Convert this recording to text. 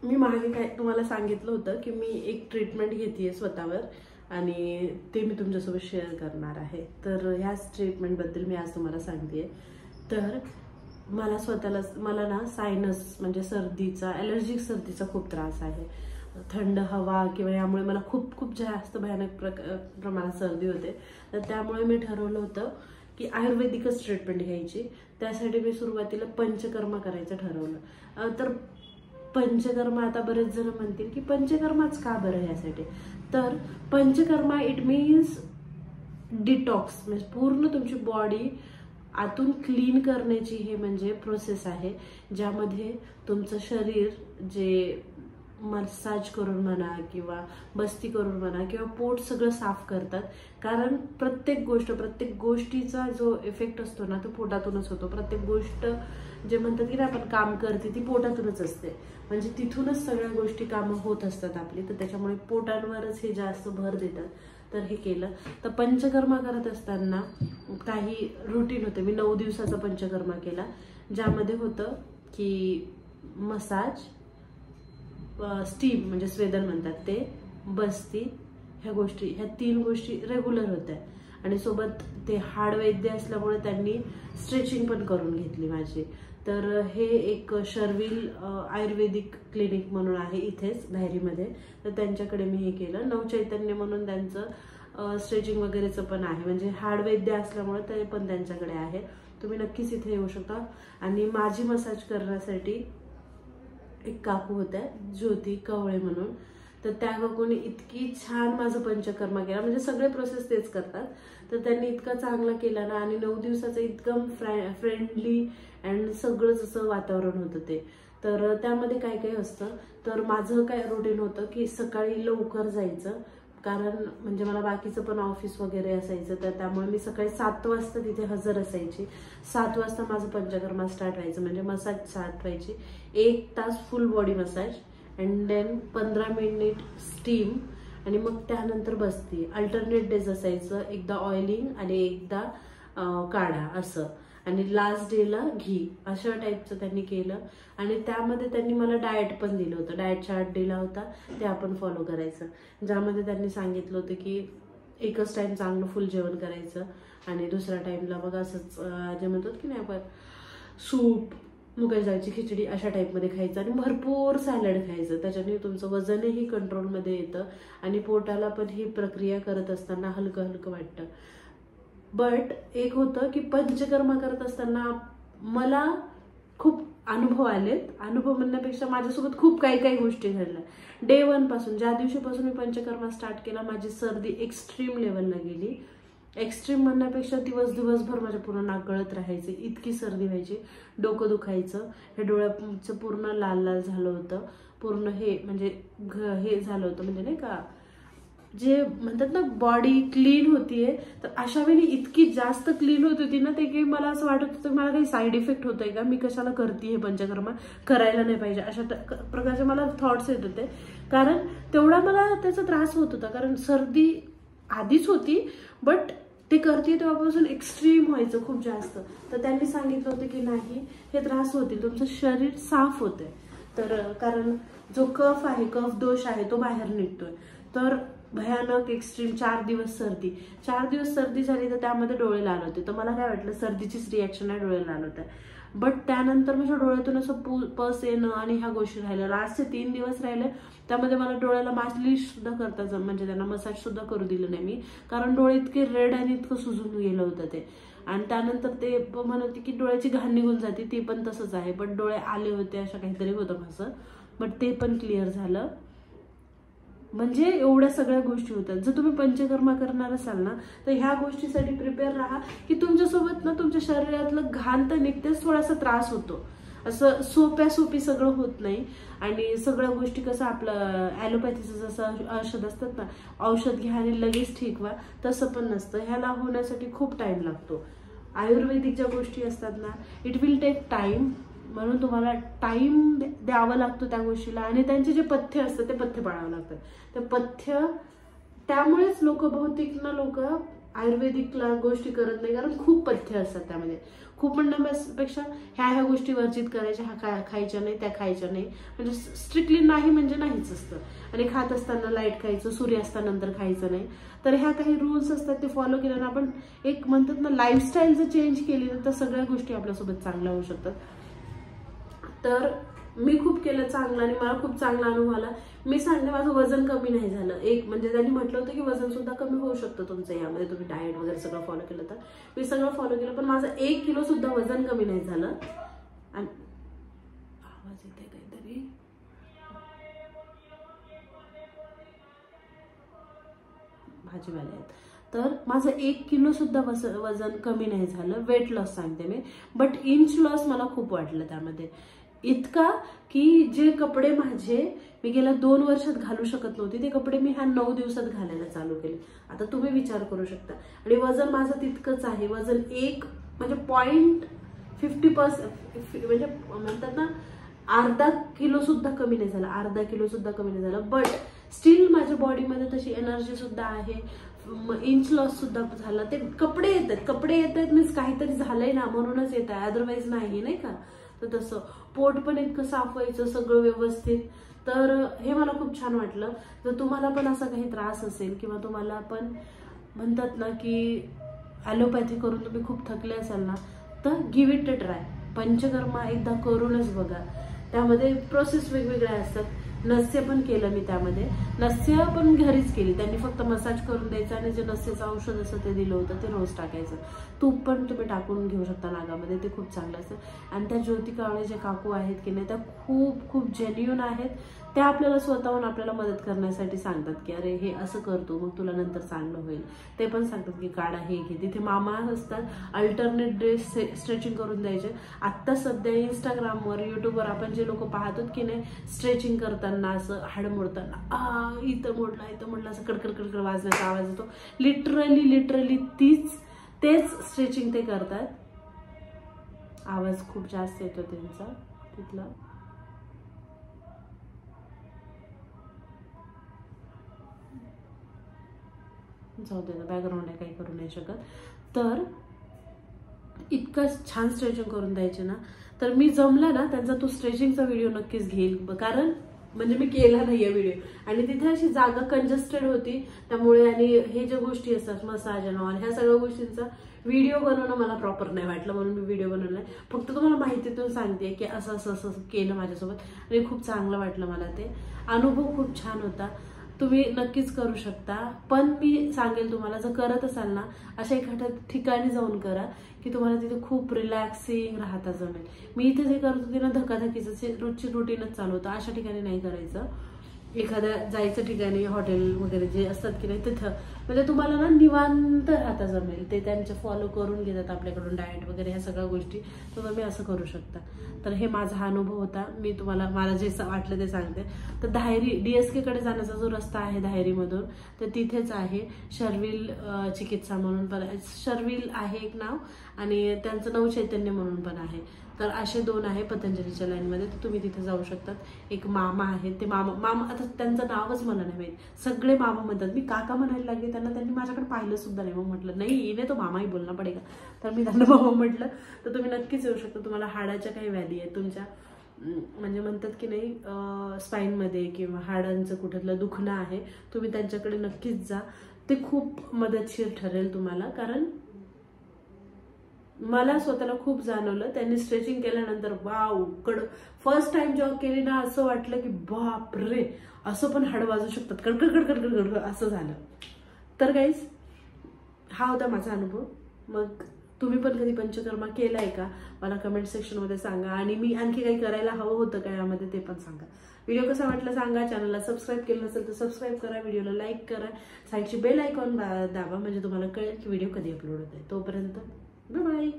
मी मागे काय तुम्हाला सांगितलं होतं की मी एक ट्रीटमेंट घेतेय स्वतःवर आणि ते मी तुमच्यासोबत शेअर करणार आहे. तर ह्याच ट्रीटमेंटबद्दल मी आज तुम्हाला सांगतेय. तर मला ना सायनस म्हणजे सर्दीचा, ॲलर्जिक सर्दीचा खूप त्रास आहे. थंड हवा किंवा यामुळे मला खूप खूप जास्त भयानक प्रमाणात सर्दी होते. तर त्यामुळे मी ठरवलं होतं की आयुर्वेदिकच ट्रीटमेंट घ्यायची. त्यासाठी मी सुरुवातीला पंचकर्मा करायचं ठरवलं. तर पंचकर्मा, आता बरेच जण म्हणतील की पंचकर्माच का बरं यासाठी. तर पंचकर्मा इट मीन्स डिटॉक्स, म्हणजे पूर्ण तुमची बॉडी आतून क्लीन करण्याची हे म्हणजे प्रोसेस आहे, ज्यामध्ये तुमचं शरीर जे मसाज करून म्हणा किंवा बस्ती करून म्हणा किंवा पोट सगळं साफ करतात. कारण प्रत्येक गोष्टीचा जो इफेक्ट असतो ना तो पोटातूनच होतो. प्रत्येक गोष्ट जे म्हणतात की आपण काम करते ती पोटातूनच असते, म्हणजे तिथूनच सगळ्या गोष्टी कामं होत असतात आपली. तर त्याच्यामुळे पोटांवरच हे जास्त भर देतात. तर हे केलं. तर पंचकर्मा करत असताना काही रुटीन होते. मी 9 दिवसाचा पंचकर्मा केला, ज्यामध्ये होतं की मसाज, स्टीम म्हणजे स्वेदन म्हणतात ते, बस्ती, ह्या 3 गोष्टी रेग्युलर होत्या. आणि सोबत ते हाडवैद्य असल्यामुळे त्यांनी स्ट्रेचिंग पण करून घेतली माझी. तर हे एक शर्विल आयुर्वेदिक क्लिनिक म्हणून आहे इथेच धायरीमध्ये. तर त्यांच्याकडे मी हे केलं. नवचैतन्य म्हणून त्यांचं स्ट्रेचिंग वगैरेचं पण आहे, म्हणजे हाडवैद्य असल्यामुळे ते पण त्यांच्याकडे आहे. तुम्ही नक्कीच इथे येऊ शकता. आणि माझी मसाज करण्यासाठी एक काकू होत्या, ज्योती कवळे म्हणून. तर त्या काकूने इतकी छान माझं पंचकर्मा केला, म्हणजे सगळे प्रोसेस तेच करतात. तर त्यांनी इतका चांगला केला ना, आणि 9 दिवसाचं इतकं फ्रेंडली अँड सगळंच असं वातावरण होतं ते. तर त्यामध्ये काय काय असतं, तर माझं काय रुटीन होतं की सकाळी लवकर जायचं, कारण म्हणजे मला बाकीचं पण ऑफिस वगैरे असायचं. तर त्यामुळे मी सकाळी 7 वाजता तिथे हजर असायची. 7 वाजता माझं पंचकर्मा स्टार्ट व्हायचं, म्हणजे मसाज स्टार्ट व्हायची. 1 तास full body massage and then 15 minute steam, आणि मग त्यानंतर बसती. अल्टरनेट डेज असायचं, एकदा ऑइलिंग आणि एकदा काढा असं, आणि लास्ट डेला घी, अशा टाईपचं त्यांनी केलं. आणि त्यामध्ये त्यांनी मला डाएट पण दिलं होतं, डाएट चार्ट दिला होता, ते आपण फॉलो करायचं. ज्यामध्ये त्यांनी सांगितलं होतं की एकच टाइम चांगलं फुल जेवण करायचं, आणि दुसऱ्या टाइमला मग असंच जे म्हणतात की नाही आपण सूप, मुगाची डाळीची खिचडी अशा टाईपमध्ये खायचं, आणि भरपूर सॅलड खायचं. त्याच्याने तुमचं वजनही कंट्रोलमध्ये येतं, आणि पोटाला पण ही प्रक्रिया करत असताना हलकं हलकं वाटतं. बट एक होतं की पंचकर्मा करत असताना मला खूप अनुभव आलेत. अनुभव म्हणण्यापेक्षा माझ्यासोबत खूप काही काही गोष्टी घडल्या. डे 1 पासून, ज्या दिवशीपासून मी पंचकर्मा स्टार्ट केला, माझी सर्दी एक्स्ट्रीम लेवलला गेली. एक्स्ट्रीम म्हणण्यापेक्षा दिवसभर माझ्या पूर्ण नाक गळत राहायचे, इतकी सर्दी व्हायची, डोकं दुखायचं, हे डोळ्याचं पूर्ण लाल लाल झालं होतं, पूर्ण हे म्हणजे हे झालं होतं, म्हणजे नाही का जे म्हणतात ना बॉडी क्लीन होतीये. तर अशा वेळी इतकी जास्त क्लीन होत होती ना ते, की मला असं वाटत होतं मला काही साईड इफेक्ट होतोय का, मी कशाला करते पंचकर्मा, करायला नाही पाहिजे, अशा प्रकारचे मला थॉट्स येत होते. कारण तेवढा मला त्याचा त्रास होत होता, कारण सर्दी आधीच होती, बट ते करते तेव्हापासून एक्स्ट्रीम व्हायचं खूप जास्त. तर त्यांनी सांगितलं होतं की नाही, हे त्रास होतील, तुमचं शरीर साफ होतंय. तर कारण जो कफ आहे, कफ दोष आहे, तो बाहेर निघतोय. तर भयानक एक्स्ट्रीम 4 दिवस सर्दी झाली, तर त्यामध्ये डोळे लाल होते. तर मला काय वाटलं सर्दीचीच रिॲक्शन आहे, डोळे लाल होत आहे. बट त्यानंतर माझ्या डोळ्यातून असं पस येणं आणि ह्या गोष्टी राहिल्या. लास्टचे 3 दिवस राहिले, त्यामध्ये मला डोळ्याला मालिश सुद्धा करता, म्हणजे त्यांना मसाज सुद्धा करू दिलं नाही मी, कारण डोळे इतके रेड आणि इतकं सुजून गेलं होतं ते. आणि त्यानंतर ते म्हणत की डोळ्याची घाण निघून जाते, ती पण तसंच आहे, बट डोळे आले होते, अशा काहीतरी होतं माझं, बट ते पण क्लिअर झालं. म्हणजे एवढ्या सगळ्या गोष्टी होतात. जर तुम्ही पंचकर्मा करणार असाल ना, तर ह्या गोष्टीसाठी प्रिपेअर राहा की तुमच्यासोबत ना तुमच्या शरीरातलं घाण तर निघतेच, थोडासा त्रास होतो, असं सोपी सगळं होत नाही. आणि सगळ्या गोष्टी कसं आपलं ॲलोपॅथीचं जसं औषध असतात ना, औषध घ्या आणि लगेच ठीक व्हा, तसं पण नसतं. ह्याला होण्यासाठी खूप टाइम लागतो. आयुर्वेदिक ज्या गोष्टी असतात ना, इट विल टेक टाइम, म्हणून तुम्हाला टाइम द्यावा लागतो त्या गोष्टीला. आणि त्यांचे जे पथ्य असतात ते पथ्य पाळावं लागतं. ते पथ्य, त्यामुळेच बहुतेक लोक आयुर्वेदिक गोष्टी करत नाही, कारण खूप पथ्य असतात त्यामध्ये. खूप म्हणण्यापेक्षा ह्या गोष्टी वर्जित करायच्या, ह्या खायच्या नाही, त्या खायच्या नाही, म्हणजे स्ट्रिक्टली नाही म्हणजे नाहीच असतं. आणि खात असताना लाईट खायचं, सूर्यास्तानंतर खायचं नाही. तर ह्या काही रूल्स असतात ते फॉलो केल्यानं आपण एक म्हणतात ना लाईफस्टाईल जर चेंज केली तर सगळ्या गोष्टी आपल्यासोबत चांगल्या होऊ शकतात. तर मी खूप केलं चांगलं आणि मला खूप चांगला अनुभव आला. मी सांगते माझं वजन कमी नाही झालं. एक म्हणजे त्यांनी म्हटलं होतं की वजन सुद्धा कमी होऊ शकतं तुमचं यामध्ये, तुम्ही डाएट वगैरे सगळं फॉलो केलं तर. मी सगळं फॉलो केलं, पण माझं 1 किलो सुद्धा वजन कमी नाही झालं. आणि आवाज येते काहीतरी, भाजीवाले आहेत. तर माझं 1 किलो सुद्धा वजन कमी नाही झालं. वेट लॉस सांगते मी, बट इंच लॉस मला खूप वाटलं त्यामध्ये. इतका की जे कपडे मी गेल्या 2 वर्षात घालू शकत नव्हते, ते कपडे मी ह्या 9 दिवसात घालायला चालू केले. आता तुम्ही विचार करू शकता. आणि वजन माझं तितकंच आहे. वजन म्हणजे 0.50% म्हणजे म्हणतात ना अर्धा किलो सुद्धा कमी नाही झालं, अर्धा किलो सुद्धा कमी नाही झालं. बट स्टील माझ्या बॉडीमध्ये तशी एनर्जी सुद्धा आहे. इंच लॉस सुद्धा झाला. ते कपडे येत आहेत मीन्स काहीतरी झालंय ना म्हणूनच येत आहे, अदरवाईज नाही का. तर तसं पोट पण इतकं साफ व्हायचं, सगळं व्यवस्थित. तर हे मला खूप छान वाटलं. जर तुम्हाला पण असा काही त्रास असेल किंवा तुम्हाला पण म्हणतात ना की ॲलोपॅथी करून तुम्ही खूप थकले असाल ना, तर give it a try. Panchakarma एकदा करूनच बघा. त्यामध्ये प्रोसेस वेगवेगळ्या असतात. नस्य पण केलं मी त्यामध्ये. नस्य पण घरीच केली. त्यांनी फक्त मसाज करून द्यायचं आणि जे नस्यचं औषध असं ते दिलं होतं ते रोज टाकायचं. तूप पण तुम्ही टाकून घेऊ शकता नागामध्ये, ते खूप चांगलं असतं. आणि त्या ज्योती कावळे जे काकू आहेत की नाही, त्या खूप खूप जेन्युइन आहेत. त्या आपल्याला स्वतःहून आपल्याला मदत करण्यासाठी सांगतात की अरे हे असं करतो मग तुला नंतर चांगलं होईल. ते पण सांगतात की काढा हे घे. तिथे मामा असतात, अल्टरनेट डे स्ट्रेचिंग करून द्यायचे. आत्ता सध्या इंस्टाग्रामवर युट्यूबवर आपण जे लोक पाहतो की नाही स्ट्रेचिंग करताना असं हाड मोडताना इथं मोडला असं कडकड कडकड वाजण्याचा आवाज येतो. लिटरली तेच स्ट्रेचिंग ते करतात. आवाज खूप जास्त येतो त्यांचा तिथला. जाऊ दे, बॅकग्राऊंड आहे, काही करू नाही शकत. तर इतकं छान स्ट्रेचिंग करून द्यायचे ना. तर मी जमला ना त्यांचा तो स्ट्रेचिंगचा व्हिडिओ नक्कीच घेईल, कारण म्हणजे मी केला नाहीये व्हिडिओ. आणि तिथे अशी जागा कंजेस्टेड होती त्यामुळे, आणि हे ज्या गोष्टी असतात मसाज आणि ऑल ह्या सगळ्या गोष्टींचा व्हिडिओ बनवणं मला प्रॉपर नाही वाटलं, म्हणून मी व्हिडिओ बनवला नाही. फक्त तुम्हाला माहितीतून सांगते की असं केलं माझ्यासोबत आणि खूप चांगलं वाटलं मला. ते अनुभव खूप छान होता. तुम्ही नक्कीच करू शकता. पण मी सांगेल तुम्हाला, जर करत असाल ना अशा एखाद्या ठिकाणी जाऊन करा की तुम्हाला तिथे खूप रिलॅक्सिंग राहता जमेल. मी इथे जे करत होते ना धकाधकीचं रोजची रुटीनच चालू होतं. अशा ठिकाणी नाही करायचं. एखाद्या जायचं ठिकाणी हॉटेल वगैरे जे असतात की नाही तिथं म्हणजे तुम्हाला ना निवांत राहता जमेल. ते त्यांचे फॉलो करून घेतात आपल्याकडून डाएट वगैरे ह्या सगळ्या गोष्टी. तर तुम्ही असं करू शकता. तर हे माझा हा अनुभव होता. मी तुम्हाला मला जे वाटलं ते सांगते. तर धायरी DSK कडे जाण्याचा जो रस्ता आहे धायरीमधून, तर तिथेच आहे शर्विल चिकित्सा म्हणून पण, शर्विल आहे एक नाव आणि त्यांचं नाव चैतन्य म्हणून पण आहे. तर असे 2 आहे पतंजलीच्या लाईनमध्ये. तर तुम्ही तिथे जाऊ शकतात. एक मामा आहेत, ते मामा आता त्यांचं नावच मला नाही माहिती. सगळे मामा म्हणतात. मी काका म्हणायला लागले त्यांनी माझ्याकडे पाहिलं सुद्धा नाही. मग म्हटलं नाही इने तो मामाही बोलना पडेगा. तर मी त्यांना मामा म्हटलं. तर तुम्ही नक्कीच येऊ शकता. तुम्हाला हाडाच्या काही व्याधी आहेत तुमच्या, म्हणजे म्हणतात की नाही स्पाईनमध्ये किंवा हाडांचं कुठलं दुखणं आहे, तुम्ही त्यांच्याकडे नक्कीच जा. ते खूप मदतशीर ठरेल तुम्हाला. कारण मला स्वतःला खूप जाणवलं. त्यांनी स्ट्रेचिंग केल्यानंतर वाव फर्स्ट टाइम जेव्हा केली ना असं वाटलं की बाप रे असं पण हाड वाजू शकतात, कडकड कडकड कडकड असं झालं. तर गाईज हा होता माझा अनुभव. मग तुम्ही पण कधी पंचकर्मा केलाय का मला कमेंट सेक्शनमध्ये सांगा. आणि मी आणखी काही करायला हवं होतं का यामध्ये ते पण सांगा. व्हिडिओ कसा वाटला सांगा. चॅनलला सबस्क्राईब केलं नसेल तर सबस्क्राईब करा, व्हिडिओला लाईक करा, साईडची बेल आयकॉन दाबा म्हणजे तुम्हाला कळेल की व्हिडिओ कधी अपलोड होते. तोपर्यंत बाय बाय.